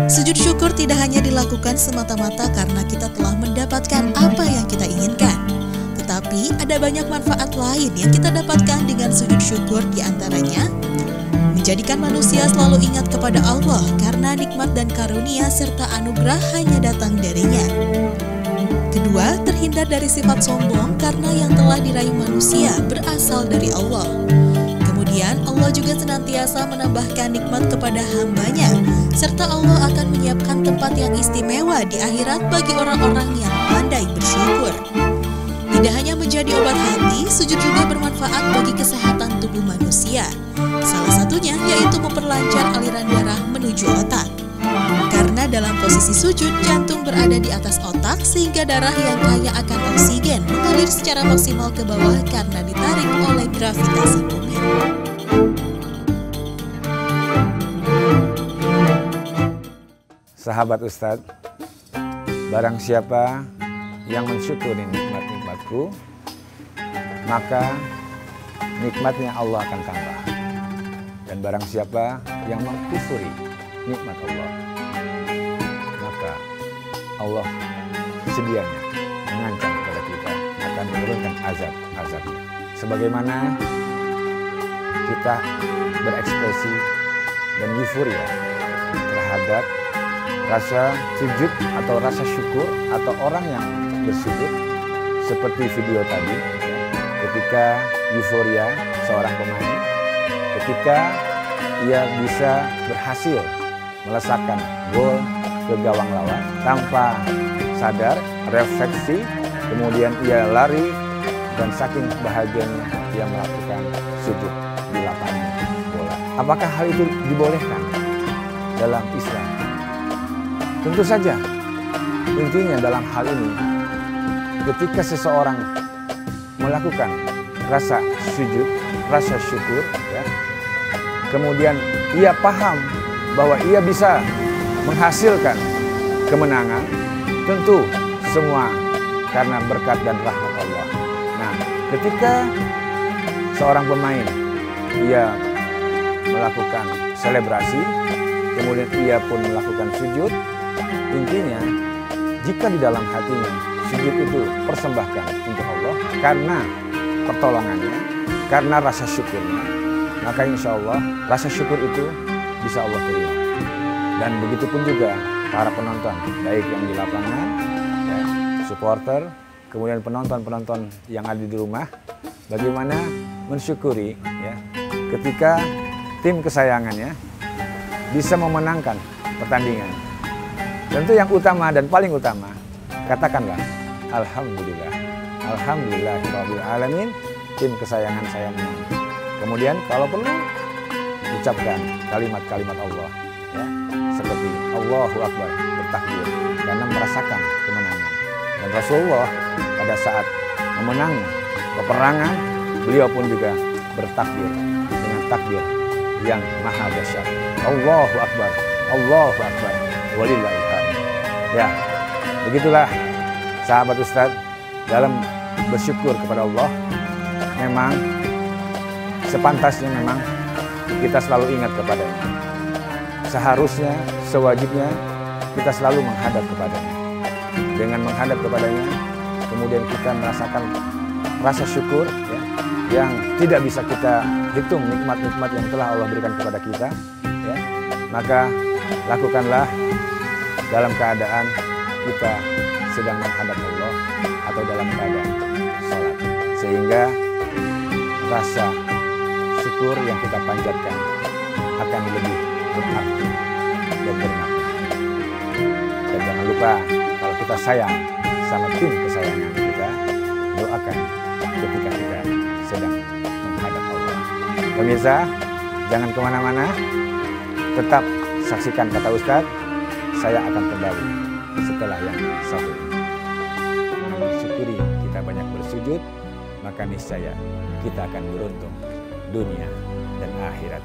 Sujud syukur tidak hanya dilakukan semata-mata karena kita telah mendapatkan apa yang kita inginkan. Tetapi ada banyak manfaat lain yang kita dapatkan dengan sujud syukur, diantaranya menjadikan manusia selalu ingat kepada Allah karena nikmat dan karunia serta anugerah hanya datang darinya. Kedua, terhindar dari sifat sombong karena yang telah diraih manusia berasal dari Allah. Kemudian Allah juga senantiasa menambahkan nikmat kepada hambanya, serta Allah akan menyiapkan tempat yang istimewa di akhirat bagi orang-orang yang pandai bersyukur. Tidak hanya menjadi obat hati, sujud juga bermanfaat bagi kesehatan tubuh manusia. Salah satunya yaitu memperlancar aliran darah menuju otak. Karena dalam posisi sujud, jantung berada di atas otak sehingga darah yang kaya akan oksigen mengalir secara maksimal ke bawah karena ditarik oleh gravitasi bumi. Sahabat Ustadz, barang siapa yang mensyukuri nikmat-nikmatku, maka nikmatnya Allah akan tambah. Dan barang siapa yang mengkufuri nikmat Allah, maka Allah sedianya mengancam kepada kita akan menurunkan azab-azabnya. Sebagaimana kita berekspresi dan euforia terhadap rasa sujud atau rasa syukur atau orang yang bersujud seperti video tadi ya, ketika euforia seorang pemain ketika ia bisa berhasil melesakkan gol ke gawang lawan tanpa sadar, refleksi, kemudian ia lari dan saking bahagianya ia melakukan sujud di lapangan bola. Apakah hal itu dibolehkan dalam Islam? Tentu saja. Intinya dalam hal ini, ketika seseorang melakukan rasa sujud, rasa syukur, ya, kemudian ia paham bahwa ia bisa menghasilkan kemenangan, tentu semua karena berkat dan rahmat Allah. Nah, ketika seorang pemain ia melakukan selebrasi, kemudian ia pun melakukan sujud, intinya jika di dalam hatinya sujud itu persembahkan untuk Allah karena pertolongannya, karena rasa syukurnya, maka insya Allah rasa syukur itu bisa Allah terima. Dan begitu pun juga para penonton, baik yang di lapangan, ya, supporter, kemudian penonton-penonton yang ada di rumah, bagaimana mensyukuri ya, ketika tim kesayangannya bisa memenangkan pertandingan. Tentu yang utama dan paling utama, katakanlah Alhamdulillah. Alhamdulillahirabbil alamin, tim kesayangan saya menang. Kemudian kalau perlu ucapkan kalimat-kalimat Allah ya, seperti Allahu Akbar, bertakbir karena merasakan kemenangan. Dan Rasulullah pada saat memenangi peperangan, beliau pun juga bertakbir dengan takbir yang maha dahsyat. Allahu Akbar, Allahu Akbar, walillahil hamd. Ya, begitulah sahabat Ustadz, dalam bersyukur kepada Allah, memang sepantasnya memang kita selalu ingat kepadanya. Seharusnya, sewajibnya kita selalu menghadap kepadanya. Dengan menghadap kepadanya, kemudian kita merasakan rasa syukur ya, yang tidak bisa kita hitung nikmat-nikmat yang telah Allah berikan kepada kita ya. Maka lakukanlah dalam keadaan kita sedang menghadap Allah atau dalam keadaan sholat, sehingga rasa syukur yang kita panjatkan akan lebih berarti dan bermakna. Dan jangan lupa, kalau kita sayang sama tim kesayangan kita, doakan ketika kita sedang menghadap Allah. Pemirsa, jangan kemana-mana, tetap saksikan Kata Ustadz. Saya akan kembali setelah yang satu ini. Syukuri kita banyak bersujud, maka niscaya kita akan beruntung dunia dan akhirat.